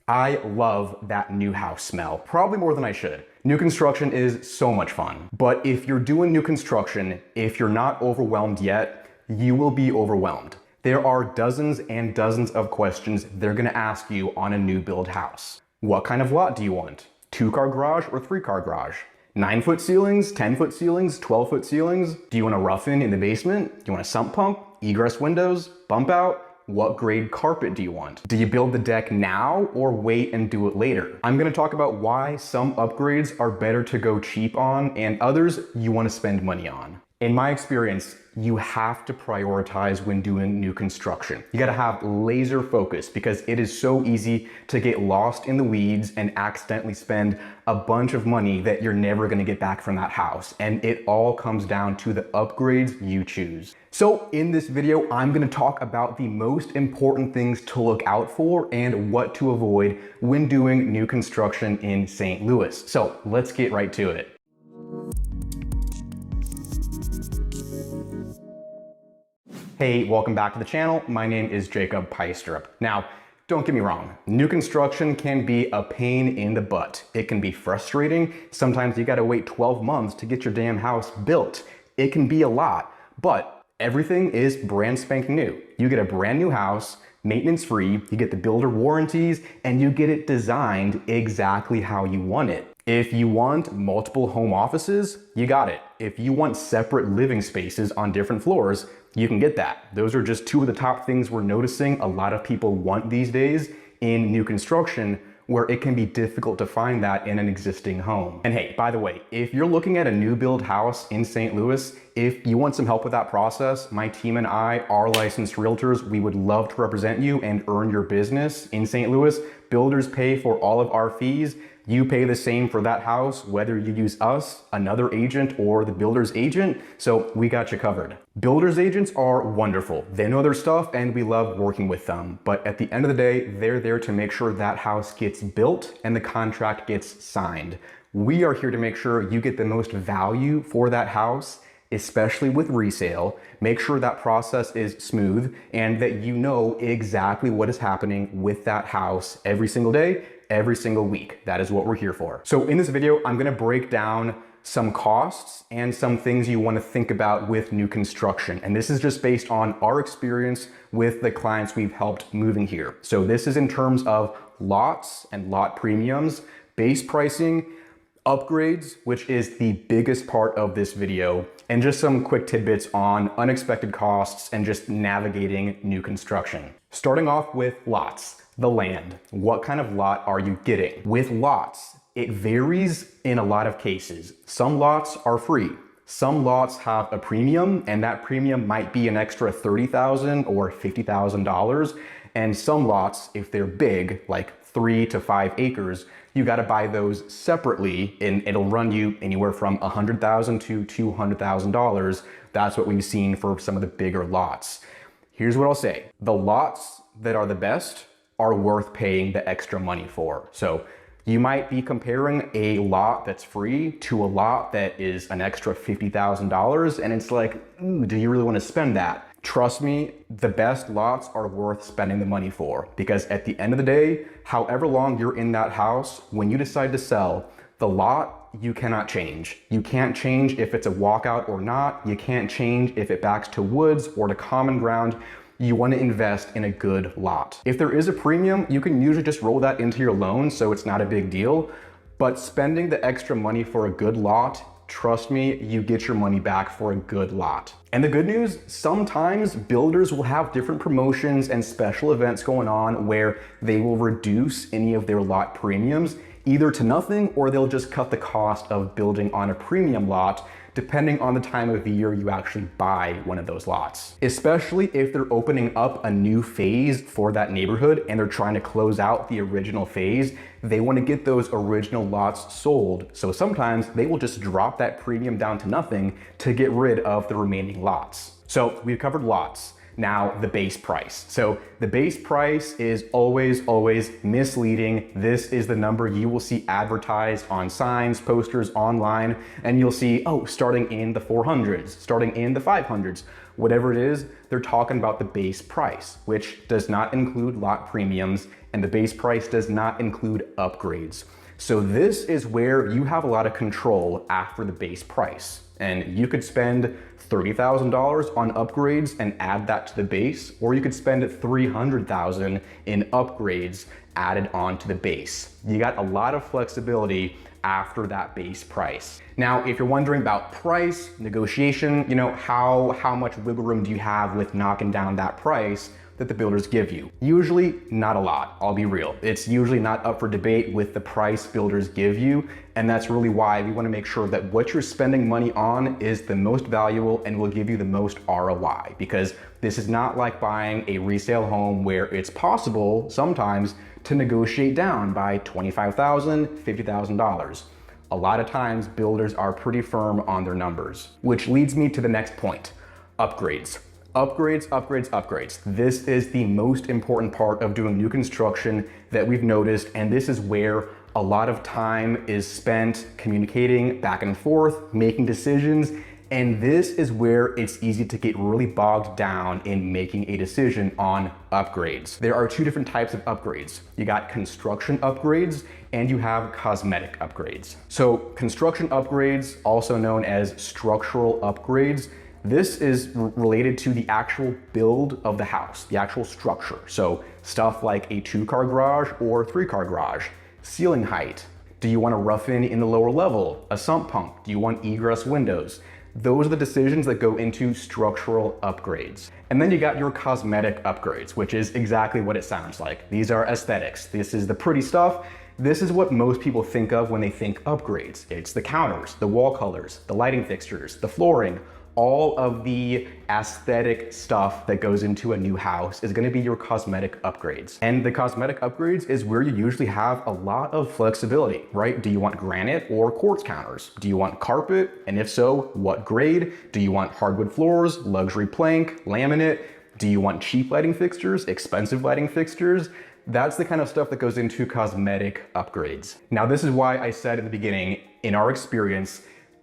I love that new house smell, probably more than I should. New construction is so much fun. But if you're doing new construction, if you're not overwhelmed yet, you will be overwhelmed. There are dozens and dozens of questions they're gonna ask you on a new build house. What kind of lot do you want? 2-car garage or 3-car garage? 9-foot ceilings, 10-foot ceilings, 12-foot ceilings? Do you want a rough-in in the basement? Do you want a sump pump, egress windows, bump out? What grade carpet do you want? Do you build the deck now or wait and do it later? I'm gonna talk about why some upgrades are better to go cheap on and others you wanna spend money on. In my experience, you have to prioritize when doing new construction. You gotta have laser focus because it is so easy to get lost in the weeds and accidentally spend a bunch of money that you're never gonna get back from that house. And it all comes down to the upgrades you choose. So in this video, I'm gonna talk about the most important things to look out for and what to avoid when doing new construction in St. Louis. So let's get right to it. Hey, welcome back to the channel. My name is Jacob Peistrup. Now, don't get me wrong, new construction can be a pain in the butt. It can be frustrating. Sometimes you gotta wait 12 months to get your damn house built. It can be a lot, but everything is brand spanking new. You get a brand new house, maintenance free, you get the builder warranties, and you get it designed exactly how you want it. If you want multiple home offices, you got it. If you want separate living spaces on different floors, you can get that. Those are just two of the top things we're noticing a lot of people want these days in new construction, where it can be difficult to find that in an existing home. And hey, by the way, if you're looking at a new build house in St. Louis, if you want some help with that process, my team and I are licensed realtors. We would love to represent you and earn your business in St. Louis. Builders pay for all of our fees. You pay the same for that house, whether you use us, another agent, or the builder's agent. So we got you covered. Builder's agents are wonderful. They know their stuff and we love working with them. But at the end of the day, they're there to make sure that house gets built and the contract gets signed. We are here to make sure you get the most value for that house, especially with resale. Make sure that process is smooth and that you know exactly what is happening with that house every single day, every single week. That is what we're here for. So in this video, I'm gonna break down some costs and some things you wanna think about with new construction. And this is just based on our experience with the clients we've helped moving here. So this is in terms of lots and lot premiums, base pricing, upgrades, which is the biggest part of this video, and just some quick tidbits on unexpected costs and just navigating new construction. Starting off with lots. The land. What kind of lot are you getting? With lots, it varies in a lot of cases. Some lots are free. Some lots have a premium, and that premium might be an extra $30,000 or $50,000. And some lots, if they're big, like 3 to 5 acres, you got to buy those separately, and it'll run you anywhere from $100,000 to $200,000. That's what we've seen for some of the bigger lots. Here's what I'll say. The lots that are the best are worth paying the extra money for. So you might be comparing a lot that's free to a lot that is an extra $50,000, and it's like, do you really want to spend that? Trust me, the best lots are worth spending the money for, because at the end of the day, however long you're in that house, when you decide to sell, the lot you cannot change. You can't change if it's a walkout or not. You can't change if it backs to woods or to common ground. You want to invest in a good lot. If there is a premium, you can usually just roll that into your loan, so it's not a big deal. But spending the extra money for a good lot, trust me, you get your money back for a good lot. And the good news, sometimes builders will have different promotions and special events going on where they will reduce any of their lot premiums either to nothing, or they'll just cut the cost of building on a premium lot depending on the time of the year you actually buy one of those lots. Especially if they're opening up a new phase for that neighborhood and they're trying to close out the original phase, they want to get those original lots sold. So sometimes they will just drop that premium down to nothing to get rid of the remaining lots. So we've covered lots. Now the base price. So the base price is always misleading. This is the number you will see advertised on signs, posters, online, and you'll see, oh, starting in the 400s, starting in the 500s. Whatever it is, they're talking about the base price, which does not include lot premiums, and the base price does not include upgrades. So this is where you have a lot of control after the base price. And you could spend $30,000 on upgrades and add that to the base, or you could spend $300,000 in upgrades added on to the base. You got a lot of flexibility after that base price. Now, if you're wondering about price, negotiation, how much wiggle room do you have with knocking down that price that the builders give you? Usually not a lot, I'll be real. It's usually not up for debate with the price builders give you, and that's really why we want to make sure that what you're spending money on is the most valuable and will give you the most ROI, because this is not like buying a resale home where it's possible sometimes to negotiate down by $25,000, $50,000. A lot of times builders are pretty firm on their numbers, which leads me to the next point: upgrades. Upgrades, upgrades, upgrades. This is the most important part of doing new construction that we've noticed, and this is where a lot of time is spent communicating back and forth, making decisions, and this is where it's easy to get really bogged down in making a decision on upgrades. There are two different types of upgrades. You got construction upgrades and you have cosmetic upgrades. So construction upgrades, also known as structural upgrades, this is related to the actual build of the house, the actual structure. So stuff like a 2-car garage or 3-car garage, ceiling height. Do you want to rough in the lower level? A sump pump? Do you want egress windows? Those are the decisions that go into structural upgrades. And then you got your cosmetic upgrades, which is exactly what it sounds like. These are aesthetics. This is the pretty stuff. This is what most people think of when they think upgrades. It's the counters, the wall colors, the lighting fixtures, the flooring. All of the aesthetic stuff that goes into a new house is going to be your cosmetic upgrades. And the cosmetic upgrades is where you usually have a lot of flexibility, right? Do you want granite or quartz counters? Do you want carpet? And if so, what grade? Do you want hardwood floors, luxury plank, laminate? Do you want cheap lighting fixtures, expensive lighting fixtures? That's the kind of stuff that goes into cosmetic upgrades. Now, this is why I said in the beginning, in our experience,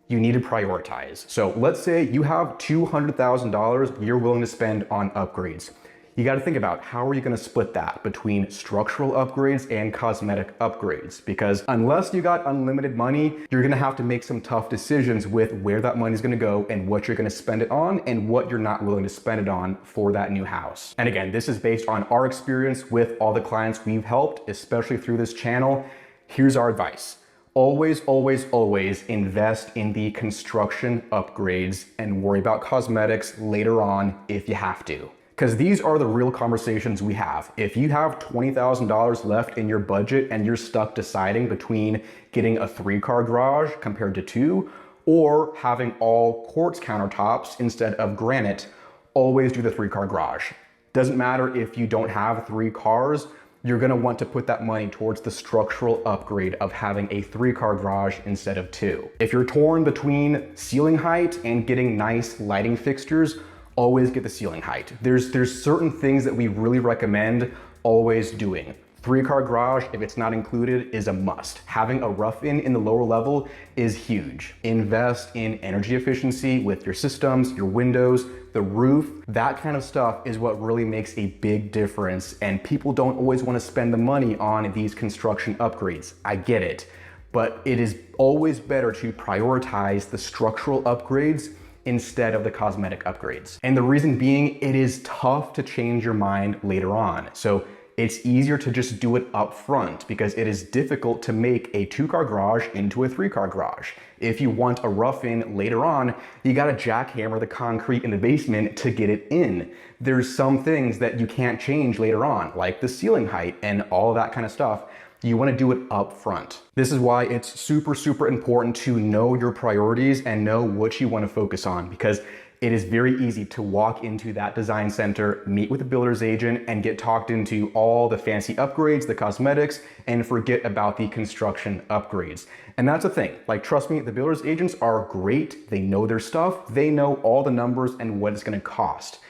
you need to prioritize. So let's say you have $200,000 you're willing to spend on upgrades. You got to think about how are you going to split that between structural upgrades and cosmetic upgrades, because unless you got unlimited money, you're going to have to make some tough decisions with where that money is going to go and what you're going to spend it on and what you're not willing to spend it on for that new house. And again, this is based on our experience with all the clients we've helped, especially through this channel. Here's our advice. Always, always, always invest in the construction upgrades and worry about cosmetics later on if you have to. Because these are the real conversations we have. If you have $20,000 left in your budget and you're stuck deciding between getting a 3-car garage compared to 2, or having all quartz countertops instead of granite, always do the 3-car garage. Doesn't matter if you don't have 3 cars, you're gonna want to put that money towards the structural upgrade of having a 3-car garage instead of 2. If you're torn between ceiling height and getting nice lighting fixtures, always get the ceiling height. There's certain things that we really recommend always doing. 3-car garage, if it's not included, is a must. Having a rough-in the lower level is huge. Invest in energy efficiency with your systems, your windows, the roof. That kind of stuff is what really makes a big difference, and people don't always want to spend the money on these construction upgrades. I get it, but it is always better to prioritize the structural upgrades instead of the cosmetic upgrades. And the reason being, it is tough to change your mind later on. So it's easier to just do it up front because it is difficult to make a 2-car garage into a 3-car garage. If you want a rough-in later on, you gotta jackhammer the concrete in the basement to get it in. There's some things that you can't change later on, like the ceiling height and all of that kind of stuff. You wanna do it up front. This is why it's super, super important to know your priorities and know what you wanna focus on, because it is very easy to walk into that design center, meet with a builder's agent, and get talked into all the fancy upgrades, the cosmetics, and forget about the construction upgrades. And that's the thing. Like, trust me, the builder's agents are great. They know their stuff. They know all the numbers and what it's gonna cost.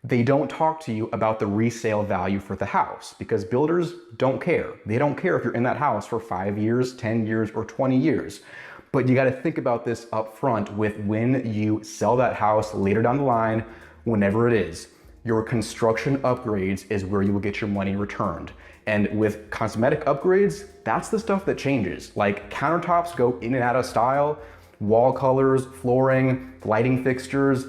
They don't talk to you about the resale value for the house because builders don't care. They don't care if you're in that house for 5 years, 10 years, or 20 years. But you got to think about this up front with when you sell that house later down the line, whenever it is, your construction upgrades is where you will get your money returned. And with cosmetic upgrades, that's the stuff that changes. Like countertops go in and out of style, wall colors, flooring, lighting fixtures,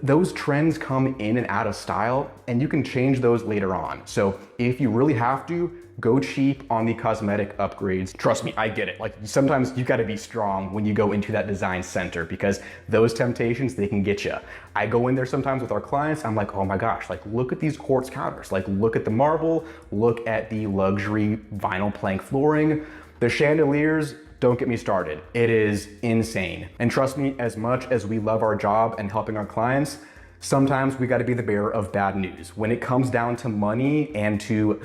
those trends come in and out of style, and you can change those later on. So if you really have to, go cheap on the cosmetic upgrades. Trust me, I get it. Like sometimes you gotta be strong when you go into that design center because those temptations, they can get you. I go in there sometimes with our clients, I'm like, oh my gosh, like look at these quartz counters, like look at the marble, look at the luxury vinyl plank flooring, the chandeliers. Don't get me started. It is insane. And trust me, as much as we love our job and helping our clients, sometimes we got to be the bearer of bad news. When it comes down to money and to,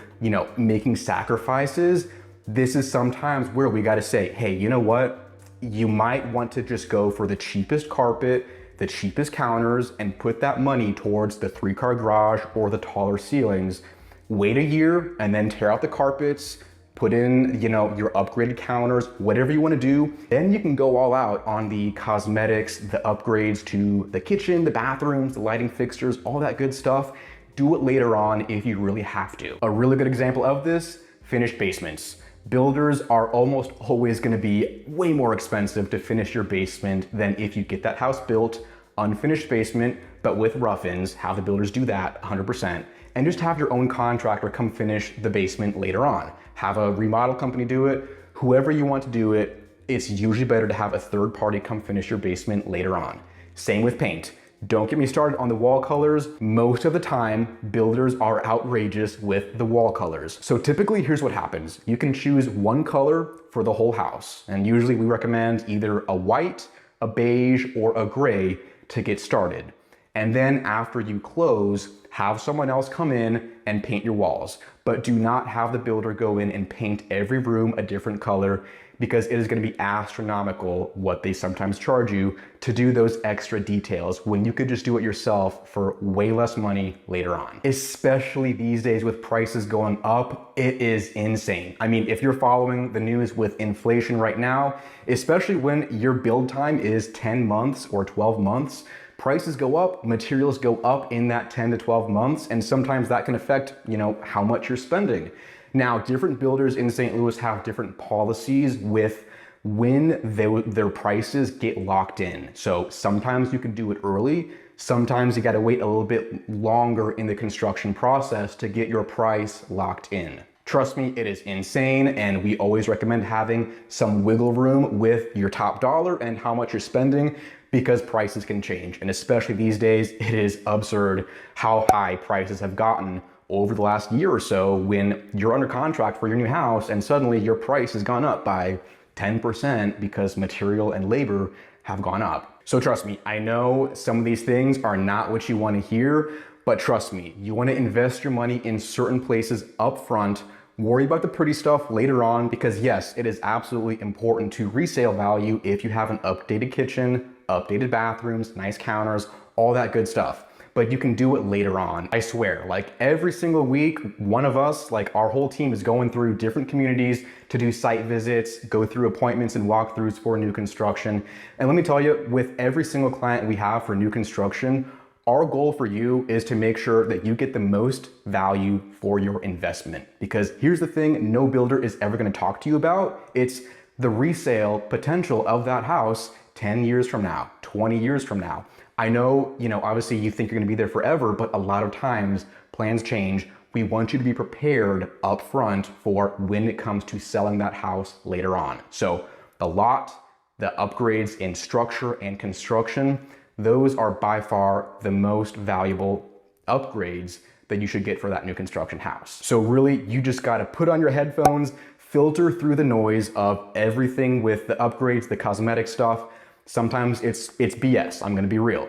making sacrifices, this is sometimes where we got to say, hey, you know what? You might want to just go for the cheapest carpet, the cheapest counters, and put that money towards the 3-car garage or the taller ceilings. Wait a year and then tear out the carpets, put in, your upgraded counters, whatever you want to do. Then you can go all out on the cosmetics, the upgrades to the kitchen, the bathrooms, the lighting fixtures, all that good stuff. Do it later on if you really have to. A really good example of this, finished basements. Builders are almost always going to be way more expensive to finish your basement than if you get that house built, unfinished basement, but with rough-ins, have the builders do that 100%, and just have your own contractor come finish the basement later on. Have a remodel company do it, whoever you want to do it. It's usually better to have a third party come finish your basement later on. Same with paint. Don't get me started on the wall colors. Most of the time, builders are outrageous with the wall colors. So typically, here's what happens. You can choose one color for the whole house. And usually we recommend either a white, a beige, or a gray to get started. And then after you close, have someone else come in and paint your walls. But do not have the builder go in and paint every room a different color, because it is going to be astronomical what they sometimes charge you to do those extra details when you could just do it yourself for way less money later on. Especially these days with prices going up, it is insane. I mean, if you're following the news with inflation right now, especially when your build time is 10 months or 12 months, prices go up, materials go up in that 10 to 12 months, and sometimes that can affect, how much you're spending. Now, different builders in St. Louis have different policies with when their prices get locked in. So sometimes you can do it early, sometimes you gotta wait a little bit longer in the construction process to get your price locked in. Trust me, it is insane, and we always recommend having some wiggle room with your top dollar and how much you're spending, because prices can change. And especially these days, it is absurd how high prices have gotten over the last year or so when you're under contract for your new house and suddenly your price has gone up by 10% because material and labor have gone up. So trust me, I know some of these things are not what you want to hear, but trust me, you want to invest your money in certain places up front. Worry about the pretty stuff later on, because yes, it is absolutely important to resale value if you have an updated kitchen, updated bathrooms, nice counters, all that good stuff. But you can do it later on. I swear, like every single week, one of us, like our whole team, is going through different communities to do site visits, go through appointments and walkthroughs for new construction. And let me tell you, with every single client we have for new construction, our goal for you is to make sure that you get the most value for your investment. Because here's the thing, no builder is ever gonna talk to you about. It's the resale potential of that house 10 years from now, 20 years from now. I know, obviously you think you're gonna be there forever, but a lot of times plans change. We want you to be prepared up front for when it comes to selling that house later on. So the lot, the upgrades in structure and construction, those are by far the most valuable upgrades that you should get for that new construction house. So really, you just gotta put on your headphones, filter through the noise of everything with the upgrades, the cosmetic stuff. Sometimes it's BS, I'm gonna be real.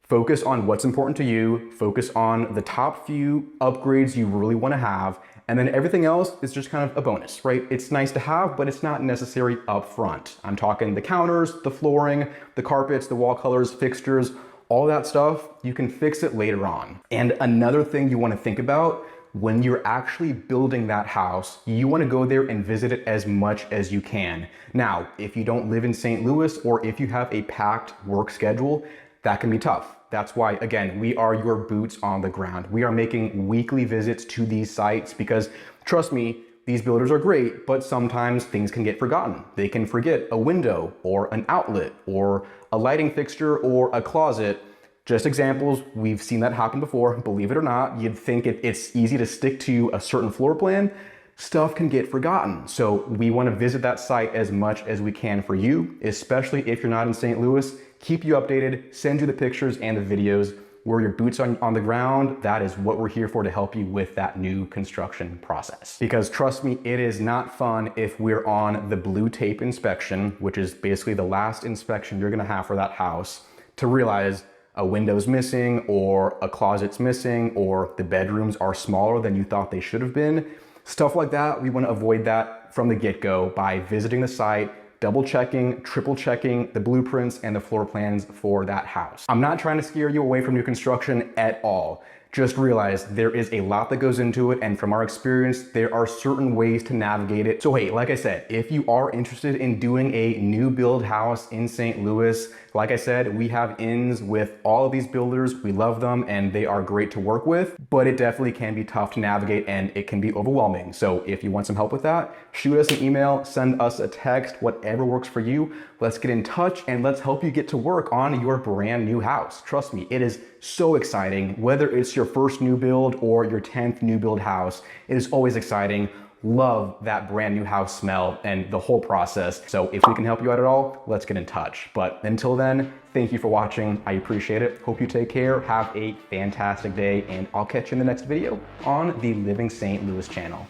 Focus on what's important to you, focus on the top few upgrades you really wanna have, and then everything else is just kind of a bonus, right? It's nice to have, but it's not necessary up front. I'm talking the counters, the flooring, the carpets, the wall colors, fixtures, all that stuff, you can fix it later on. And another thing you wanna think about, when you're actually building that house, you want to go there and visit it as much as you can. Now, if you don't live in St. Louis, or if you have a packed work schedule, that can be tough. That's why, again, we are your boots on the ground. We are making weekly visits to these sites because, trust me, these builders are great, but sometimes things can get forgotten. They can forget a window or an outlet or a lighting fixture or a closet. Just examples, we've seen that happen before. Believe it or not, you'd think it's easy to stick to a certain floor plan. Stuff can get forgotten. So we want to visit that site as much as we can for you, especially if you're not in St. Louis. Keep you updated, send you the pictures and the videos. We're your boots on the ground. That is what we're here for, to help you with that new construction process. Because trust me, it is not fun if we're on the blue tape inspection, which is basically the last inspection you're gonna have for that house, to realize a window's missing or a closet's missing or the bedrooms are smaller than you thought they should have been. Stuff like that, we want to avoid that from the get-go by visiting the site, double checking, triple checking the blueprints and the floor plans for that house. I'm not trying to scare you away from new construction at all. Just realize there is a lot that goes into it, and from our experience, there are certain ways to navigate it. So hey, like I said, if you are interested in doing a new build house in St. Louis, like I said, we have ins with all of these builders. We love them and they are great to work with, but it definitely can be tough to navigate and it can be overwhelming. So if you want some help with that, shoot us an email, send us a text, whatever works for you. Let's get in touch and let's help you get to work on your brand new house. Trust me, it is so exciting. Whether it's your first new build or your 10th new build house, it is always exciting. Love that brand new house smell and the whole process. So if we can help you out at all, let's get in touch. But until then, thank you for watching. I appreciate it. Hope you take care. Have a fantastic day, and I'll catch you in the next video on the Living St. Louis channel.